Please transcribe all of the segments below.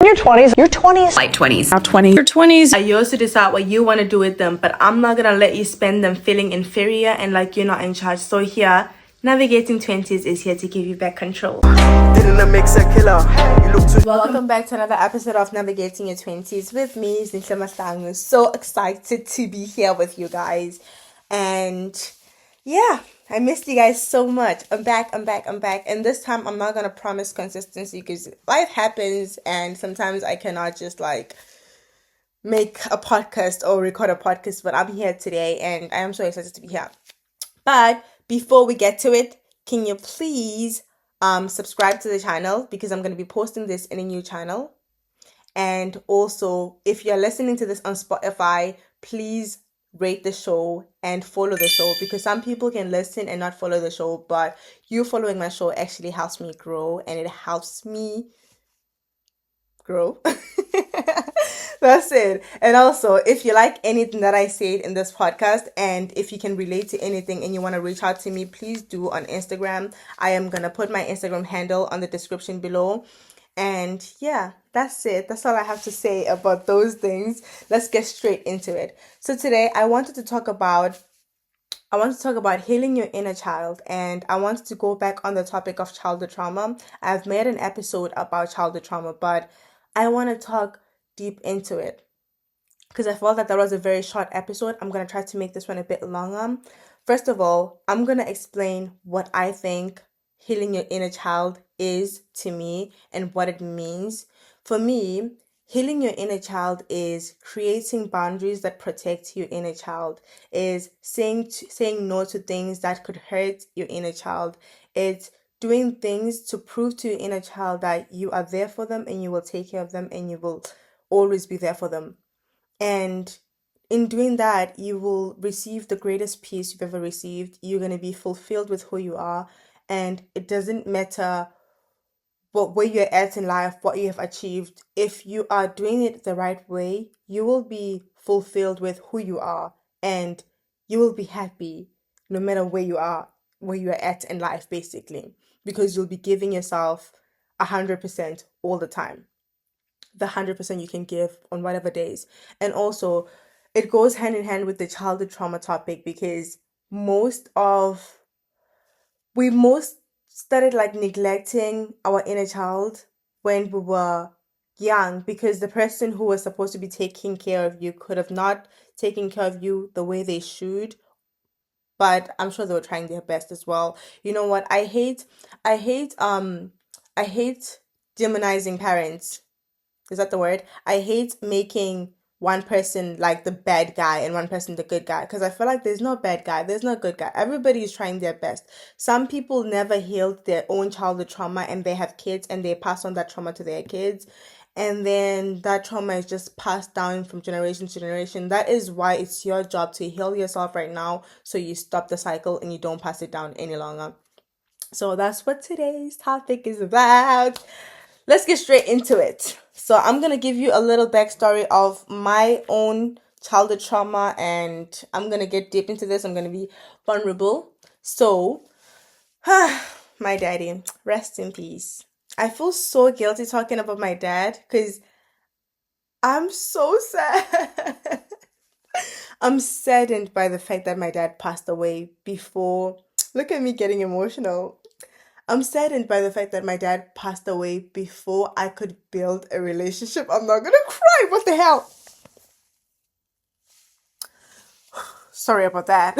your 20s, like 20s. Now 20. Your 20s. Yours to decide what you want to do with them, but I'm not gonna let you spend them feeling inferior and like you're not in charge. So here, Navigating 20s is here to give you back control. Welcome back to another episode of Navigating Your 20s with me, Zinhle Mahlangu. So excited to be here with you guys. And yeah, I missed you guys so much. I'm back. And this time I'm not going to promise consistency because life happens and sometimes I cannot just like make a podcast or record a podcast, but I'm here today and I am so excited to be here. But before we get to it, can you please subscribe to the channel because I'm going to be posting this in a new channel. And also, if you're listening to this on Spotify, please rate the show and follow the show because some people can listen and not follow the show, but you following my show actually helps me grow and it helps me grow. That's it. And also, if you like anything that I said in this podcast and if you can relate to anything and you want to reach out to me, please do on Instagram. I am going to put my Instagram handle on the description below. And yeah, that's it. That's all I have to say about those things. Let's get straight into it. So today I wanted to talk about healing your inner child, and I wanted to go back on the topic of childhood trauma. I've made an episode about childhood trauma, but I want to talk deep into it because I felt that was a very short episode. I'm going to try to make this one a bit longer. First of all, I'm going to explain what I think healing your inner child is to me and what it means. For me, healing your inner child is creating boundaries that protect your inner child, is saying no to things that could hurt your inner child. It's doing things to prove to your inner child that you are there for them and you will take care of them and you will always be there for them. And in doing that, you will receive the greatest peace you've ever received. You're going to be fulfilled with who you are. And it doesn't matter where you're at in life, what you have achieved. If you are doing it the right way, you will be fulfilled with who you are. And you will be happy no matter where you are at in life, basically. Because you'll be giving yourself 100% all the time. The 100% you can give on whatever days. And also, it goes hand in hand with the childhood trauma topic because we started like neglecting our inner child when we were young because the person who was supposed to be taking care of you could have not taken care of you the way they should, but I'm sure they were trying their best as well. You know what? I hate demonizing parents. Is that the word? I hate making one person like the bad guy and one person the good guy because I feel like there's no bad guy, there's no good guy. Everybody is trying their best. Some people never healed their own childhood trauma and they have kids and they pass on that trauma to their kids. And then that trauma is just passed down from generation to generation. That is why it's your job to heal yourself right now so you stop the cycle and you don't pass it down any longer. So that's what today's topic is about. Let's get straight into it. So I'm going to give you a little backstory of my own childhood trauma and I'm going to get deep into this. I'm going to be vulnerable. So, my daddy, rest in peace. I feel so guilty talking about my dad because I'm so sad. I'm saddened by the fact that my dad passed away before. Look at me getting emotional. I'm saddened by the fact that my dad passed away before I could build a relationship. I'm not gonna cry. What the hell? Sorry about that.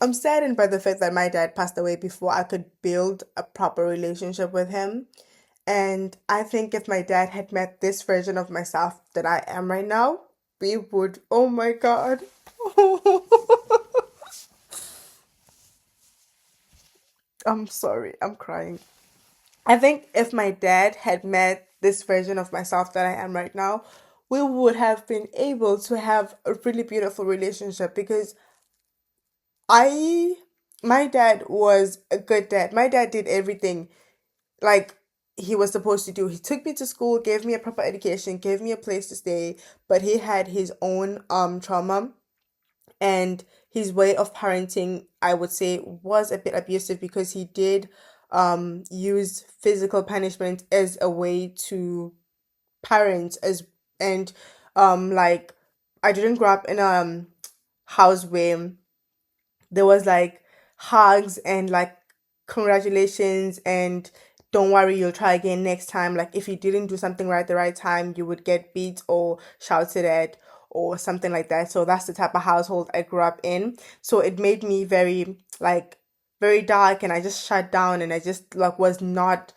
I'm saddened by the fact that my dad passed away before I could build a proper relationship with him. And I think if my dad had met this version of myself that I am right now, we would, oh my God. I'm sorry, I'm crying. I think if my dad had met this version of myself that I am right now, we would have been able to have a really beautiful relationship because my dad was a good dad. My dad did everything like he was supposed to do. He took me to school, gave me a proper education, gave me a place to stay, but he had his own trauma. And his way of parenting, I would say, was a bit abusive because he did use physical punishment as a way to parents as and like I didn't grow up in a house where there was like hugs and like congratulations and don't worry, you'll try again next time. Like if you didn't do something right the right time, you would get beat or shouted at or something like that. So that's the type of household I grew up in. So it made me very like very dark, and I just shut down, and I just like was not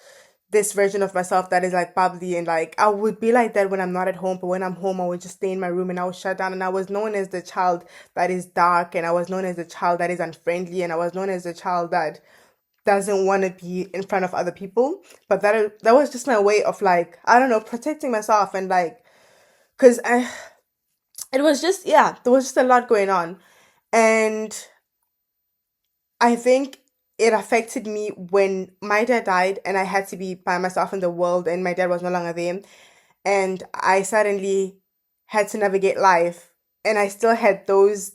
this version of myself that is like bubbly, and like I would be like that when I'm not at home, but when I'm home I would just stay in my room and I would shut down, and I was known as the child that is dark, and I was known as the child that is unfriendly, and I was known as the child that doesn't want to be in front of other people. But that was just my way of like, I don't know, protecting myself, and like cuz I it was just, yeah, there was just a lot going on. And I think it affected me when my dad died and I had to be by myself in the world and my dad was no longer there, and I suddenly had to navigate life, and I still had those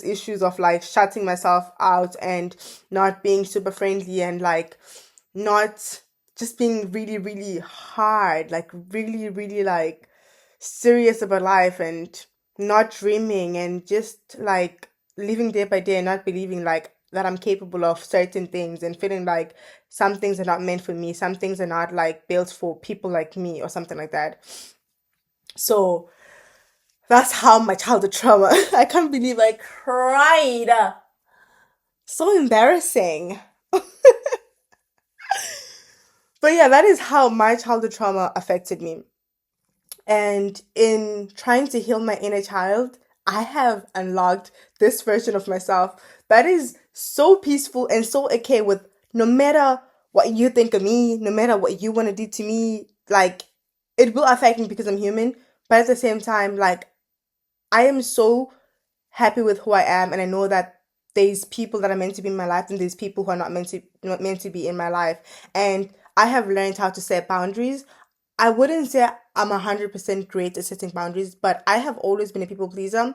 issues of like shutting myself out and not being super friendly, and like not just being really really hard, like really really like serious about life, and not dreaming, and just like living day by day and not believing like that I'm capable of certain things, and feeling like some things are not meant for me, some things are not like built for people like me or something like that. So that's how my childhood trauma. I can't believe I cried. So embarrassing. But yeah, that is how my childhood trauma affected me. And in trying to heal my inner child, I have unlocked this version of myself that is so peaceful and so okay with no matter what you think of me, no matter what you want to do to me. Like, it will affect me because I'm human. But at the same time, like, I am so happy with who I am, and I know that there's people that are meant to be in my life, and there's people who are not meant to be in my life. And I have learned how to set boundaries. I wouldn't say I'm 100% great at setting boundaries, but I have always been a people pleaser.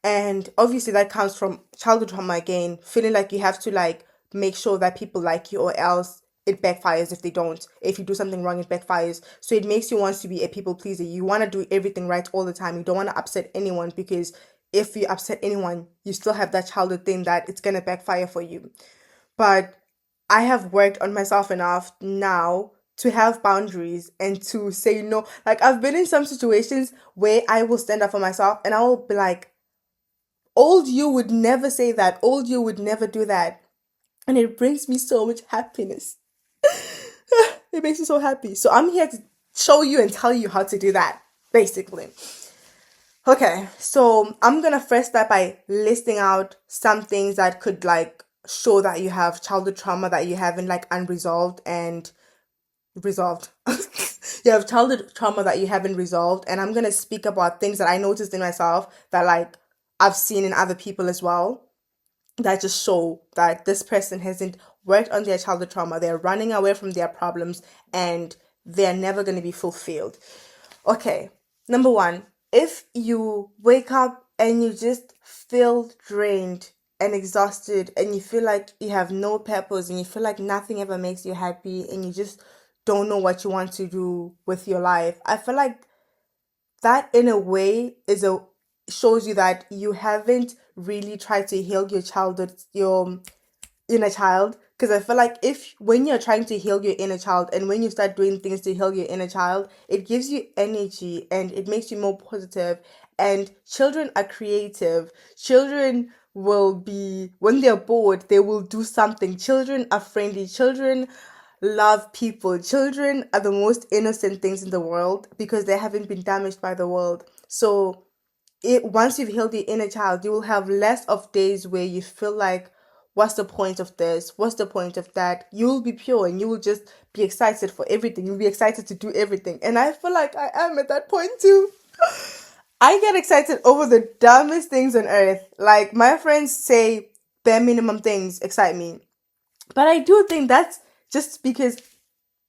And obviously that comes from childhood trauma again, feeling like you have to like make sure that people like you, or else it backfires if they don't. If you do something wrong, it backfires. So it makes you want to be a people pleaser. You want to do everything right all the time. You don't want to upset anyone, because if you upset anyone, you still have that childhood thing that it's gonna backfire for you. But I have worked on myself enough now to have boundaries and to say no. Like, I've been in some situations where I will stand up for myself and I will be like, old you would never say that. Old you would never do that. And it brings me so much happiness. It makes me so happy. So I'm here to show you and tell you how to do that, basically. Okay, so I'm gonna first start by listing out some things that could like show that you have childhood trauma that you haven't like unresolved and resolved. You have childhood trauma that you haven't resolved, and I'm gonna speak about things that I noticed in myself that like I've seen in other people as well, that just show that this person hasn't worked on their childhood trauma. They're running away from their problems and they're never gonna be fulfilled. Okay, number one, if you wake up and you just feel drained and exhausted, and you feel like you have no purpose, and you feel like nothing ever makes you happy, and you just don't know what you want to do with your life, I feel like that in a way is a shows you that you haven't really tried to heal your childhood, your inner child. Because I feel like if when you're trying to heal your inner child, and when you start doing things to heal your inner child, it gives you energy and it makes you more positive. And children are creative. Children will be, when they're bored, they will do something. Children are friendly. Children love people. Children are the most innocent things in the world because they haven't been damaged by the world. So once you've healed your inner child, you will have less of days where you feel like, what's the point of this? What's the point of that? You will be pure and you will just be excited for everything. You'll be excited to do everything. And I feel like I am at that point too. I get excited over the dumbest things on earth. Like, my friends say bare minimum things excite me. But I do think that's just because,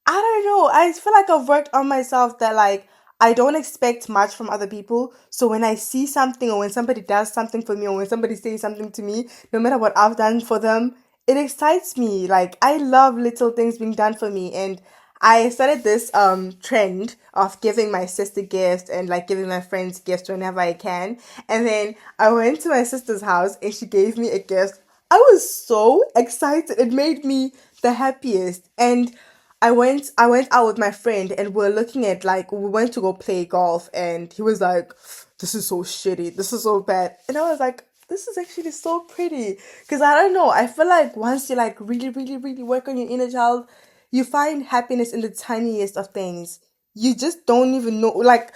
I don't know. I feel like I've worked on myself that like I don't expect much from other people. So when I see something, or when somebody does something for me, or when somebody says something to me, no matter what I've done for them, it excites me. Like, I love little things being done for me, and I started this trend of giving my sister gifts and like giving my friends gifts whenever I can. And then I went to my sister's house and she gave me a gift. I was so excited. It made me the happiest. And I went out with my friend and we're looking at like we went to go play golf and he was like, "This is so shitty. This is so bad." And I was like, "This is actually so pretty." Because I don't know, I feel like once you like really, really, really work on your inner child, you find happiness in the tiniest of things. You just don't even know. Like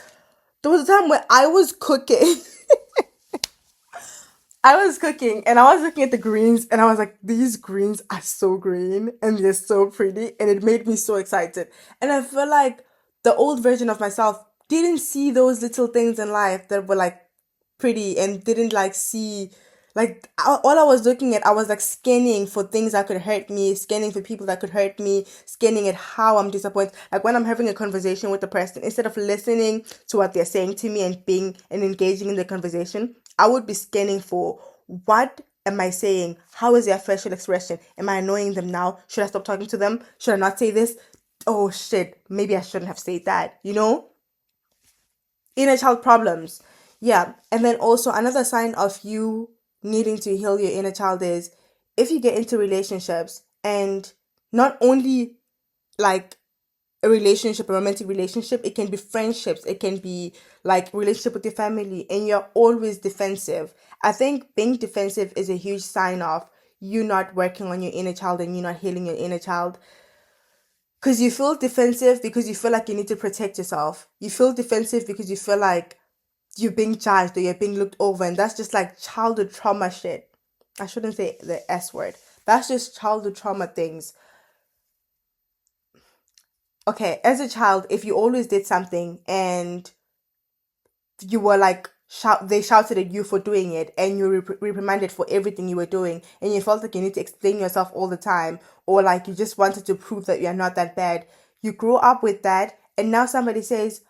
there was a time when I was cooking. I was cooking and I was looking at the greens and I was like, these greens are so green and they're so pretty and it made me so excited. And I feel like the old version of myself didn't see those little things in life that were like pretty and didn't like see like all I was looking at, I was like scanning for things that could hurt me, scanning for people that could hurt me, scanning at how I'm disappointed. Like when I'm having a conversation with the person, instead of listening to what they're saying to me and being and engaging in the conversation, I would be scanning for what am I saying? How is their facial expression? Am I annoying them now? Should I stop talking to them? Should I not say this? Oh shit, maybe I shouldn't have said that, you know? Inner child problems. Yeah. And then also another sign of you needing to heal your inner child is if you get into relationships and not only like a relationship, a romantic relationship, it can be friendships, it can be like relationship with your family, and you're always defensive. I think being defensive is a huge sign of you not working on your inner child and you not healing your inner child. Because you feel defensive because you feel like you need to protect yourself. You feel defensive because you feel like you're being judged or you're being looked over, and that's just like childhood trauma shit. I shouldn't say the S word. That's just childhood trauma things. Okay, as a child, if you always did something and you were like they shouted at you for doing it and you were reprimanded for everything you were doing and you felt like you need to explain yourself all the time or like you just wanted to prove that you're not that bad, you grow up with that and now somebody says,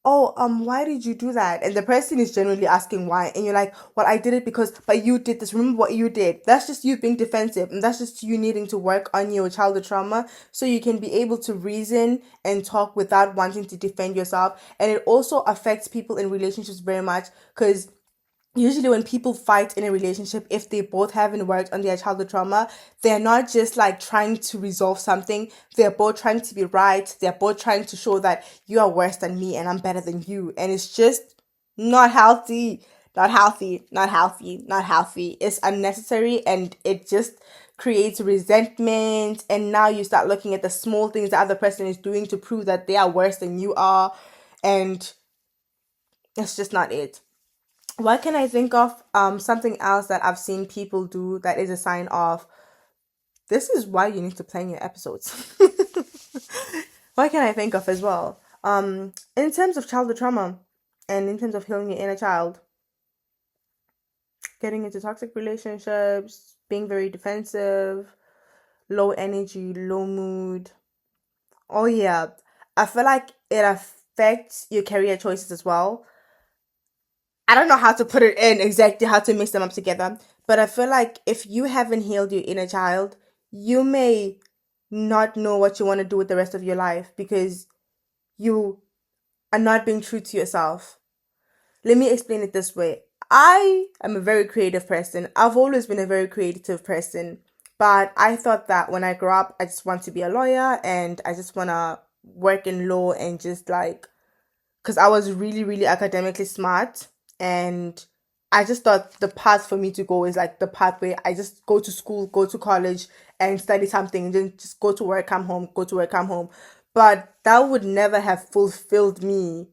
"Oh, why did you do that?" And the person is generally asking why, and you're like, "Well, I did it because, but you did this. Remember what you did." That's just you being defensive, and that's just you needing to work on your childhood trauma so you can be able to reason and talk without wanting to defend yourself. And it also affects people in relationships very much because usually when people fight in a relationship, if they both haven't worked on their childhood trauma, they're not just like trying to resolve something, they're both trying to be right, they're both trying to show that you are worse than me and I'm better than you, and it's just not healthy. Not healthy, not healthy, not healthy. It's unnecessary and it just creates resentment, and now you start looking at the small things the other person is doing to prove that they are worse than you are, and it's just not it. What can I think of? Something else that I've seen people do that is a sign of this is why you need to plan your episodes. What can I think of as well? In terms of childhood trauma and in terms of healing your inner child, getting into toxic relationships, being very defensive, low energy, low mood. Oh yeah, I feel like it affects your career choices as well. I don't know how to put it in exactly how to mix them up together, but I feel like if you haven't healed your inner child, you may not know what you want to do with the rest of your life because you are not being true to yourself. Let me explain it this way. I am a very creative person. I've always been a very creative person, but I thought that when I grow up, I just want to be a lawyer and I just want to work in law and just like because I was really, really academically smart. And I just thought the path for me to go is like the path where I just go to school, go to college, and study something, and then just go to work, come home, go to work, come home. But that would never have fulfilled me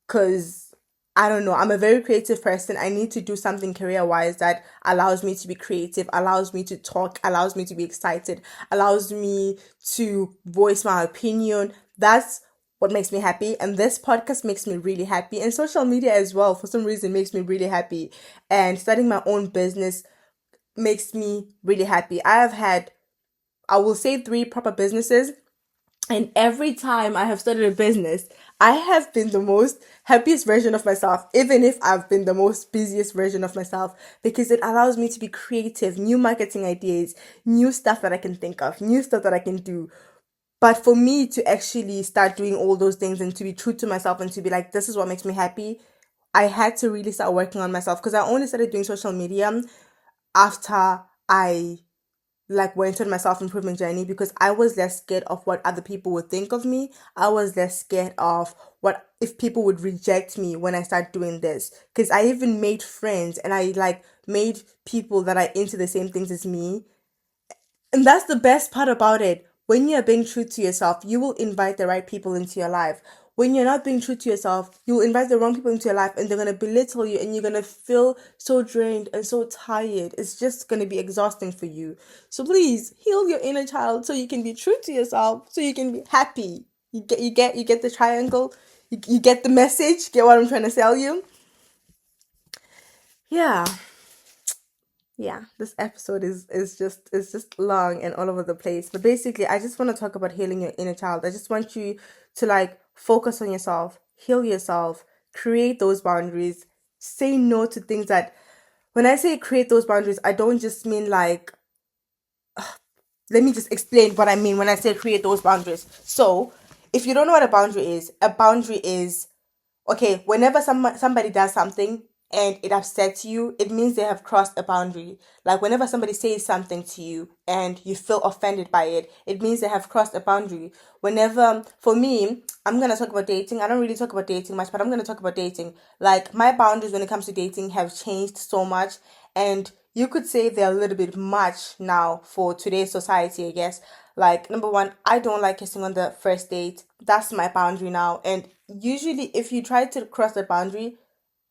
because I don't know. I'm a very creative person. I need to do something career wise that allows me to be creative, allows me to talk, allows me to be excited, allows me to voice my opinion. That's what makes me happy. And this podcast makes me really happy. And social media as well, for some reason, makes me really happy. And starting my own business makes me really happy. I have had, I will say, three proper businesses, and every time I have started a business, I have been the most happiest version of myself, even if I've been the most busiest version of myself, because it allows me to be creative, new marketing ideas, new stuff that I can think of, new stuff that I can do. But for me to actually start doing all those things and to be true to myself and to be like, this is what makes me happy, I had to really start working on myself, because I only started doing social media after I like went on my self improvement journey, because I was less scared of what other people would think of me. I was less scared of what if people would reject me when I start doing this. Because I even made friends and I like made people that are into the same things as me. And that's the best part about it. When you're being true to yourself, you will invite the right people into your life. When you're not being true to yourself, you'll invite the wrong people into your life and they're going to belittle you and you're going to feel so drained and so tired. It's just going to be exhausting for you. So please heal your inner child so you can be true to yourself, so you can be happy. You get the triangle. You get the message. Get what I'm trying to sell you? Yeah. Yeah, this episode is just long and all over the place. But basically, I just want to talk about healing your inner child. I just want you to like focus on yourself, heal yourself, create those boundaries, say no to things that when I say create those boundaries, I don't just mean like let me just explain what I mean when I say create those boundaries. So, if you don't know what a boundary is okay, whenever somebody does something and it upsets you, it means they have crossed a boundary. Like whenever somebody says something to you and you feel offended by it, it means they have crossed a boundary. Whenever, for me, I'm gonna talk about dating. I don't really talk about dating much, but I'm gonna talk about dating. Like my boundaries when it comes to dating have changed so much, and you could say they're a little bit much now for today's society, I guess. Like, number one, I don't like kissing on the first date. That's my boundary now. And usually, if you try to cross the boundary,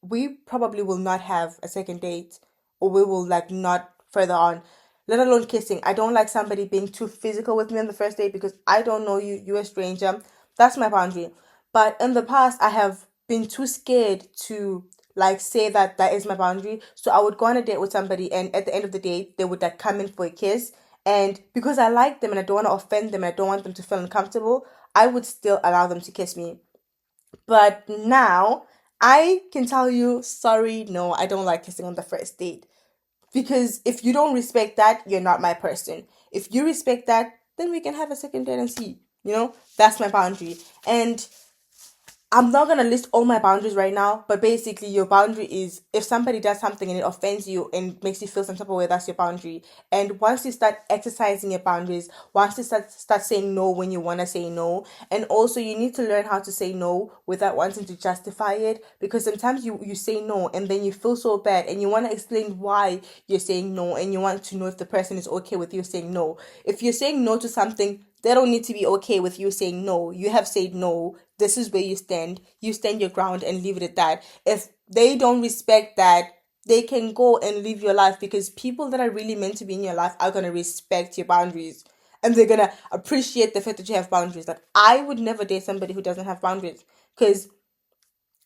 we probably will not have a second date, or we will like not further on, let alone kissing. I don't like somebody being too physical with me on the first date because I don't know you, you're a stranger. That's my boundary. But in the past, I have been too scared to like say that that is my boundary. So I would go on a date with somebody, and at the end of the date, they would like come in for a kiss. And because I like them and I don't want to offend them and I don't want them to feel uncomfortable, I would still allow them to kiss me. But now I can tell you, sorry, no, I don't like kissing on the first date. Because if you don't respect that, you're not my person. If you respect that, then we can have a second date and see. That's my boundary. And I'm not gonna list all my boundaries right now, but basically your boundary is if somebody does something and it offends you and makes you feel some type of way, that's your boundary. And once you start exercising your boundaries, once you start saying no when you wanna say no, and also you need to learn how to say no without wanting to justify it, because sometimes you say no and then you feel so bad and you wanna explain why you're saying no and you want to know if the person is okay with you saying no. If you're saying no to something, they don't need to be okay with you saying no. You have said no. This is where you stand. You stand your ground and leave it at that. If they don't respect that, they can go and live your life, because people that are really meant to be in your life are going to respect your boundaries and they're going to appreciate the fact that you have boundaries. Like, I would never date somebody who doesn't have boundaries, because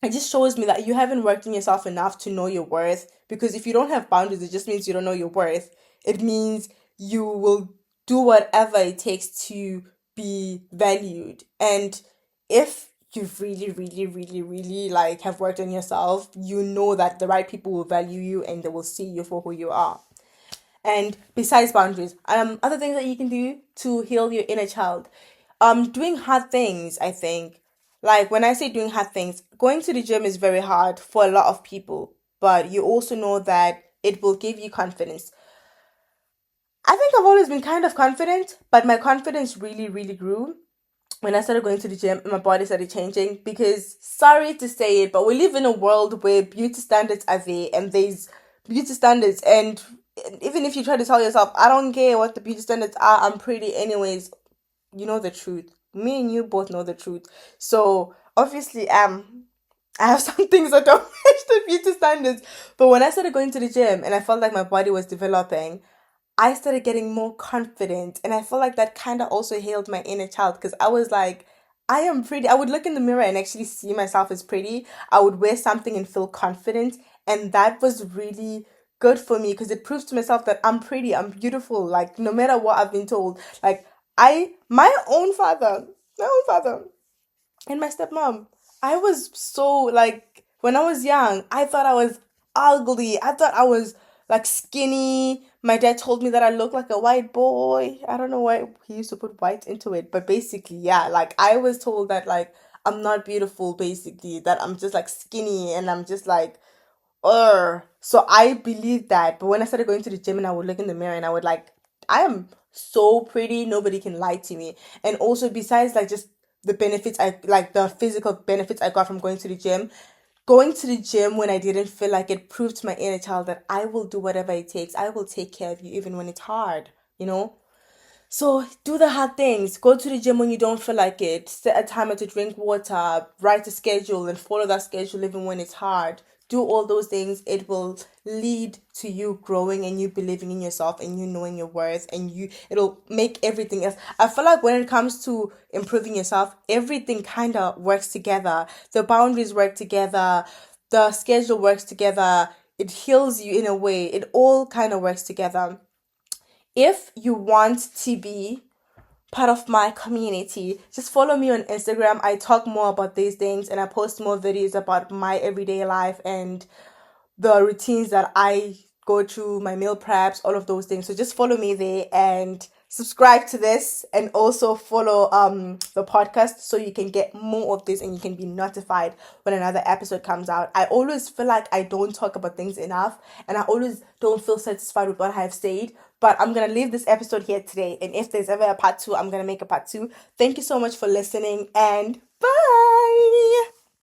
it just shows me that you haven't worked in yourself enough to know your worth. Because if you don't have boundaries, it just means you don't know your worth. It means you will do whatever it takes to be valued. And if you've really, really, really, really like have worked on yourself, you know that the right people will value you and they will see you for who you are. And besides boundaries, other things that you can do to heal your inner child, doing hard things. I think, like when I say doing hard things, going to the gym is very hard for a lot of people, but you also know that it will give you confidence. I think I've always been kind of confident, but my confidence really, really grew when I started going to the gym and my body started changing. Because, sorry to say it, but we live in a world where beauty standards are there, and there's beauty standards. And even if you try to tell yourself, I don't care what the beauty standards are, I'm pretty anyways, you know the truth. Me and you both know the truth. So, obviously, I have some things that don't match the beauty standards. But when I started going to the gym and I felt like my body was developing, I started getting more confident. And I feel like that kind of also healed my inner child, because I was like, I am pretty. I would look in the mirror and actually see myself as pretty. I would wear something and feel confident. And that was really good for me, because it proves to myself that I'm pretty, I'm beautiful. Like, no matter what I've been told. Like, my own father, and my stepmom. I was so like when I was young, I thought I was ugly. I thought I was like skinny. My dad told me that I look like a white boy. I don't know why he used to put white into it, but basically, yeah, like I was told that like I'm not beautiful, basically, that I'm just like skinny and I'm just like, so I believed that. But when I started going to the gym and I would look in the mirror and I would like, I am so pretty, nobody can lie to me. And also, besides like just the benefits, I like the physical benefits I got from going to the gym when I didn't feel like it proved to my inner child that I will do whatever it takes. I will take care of you even when it's hard, you know? So do the hard things. Go to the gym when you don't feel like it. Set a timer to drink water. Write a schedule and follow that schedule even when it's hard. Do all those things. It will lead to you growing and you believing in yourself and you knowing your worth, and it'll make everything else. I feel like when it comes to improving yourself, everything kind of works together. The boundaries work together. The schedule works together. It heals you in a way. It all kind of works together. If you want to be part of my community, just follow me on Instagram. I talk more about these things and I post more videos about my everyday life and the routines that I go through, my meal preps, all of those things. So just follow me there and subscribe to this, and also follow the podcast so you can get more of this and you can be notified when another episode comes out. I always feel like I don't talk about things enough and I always don't feel satisfied with what I have said. But I'm gonna leave this episode here today, and if there's ever a part two, I'm gonna make a part two. Thank you so much for listening, and bye.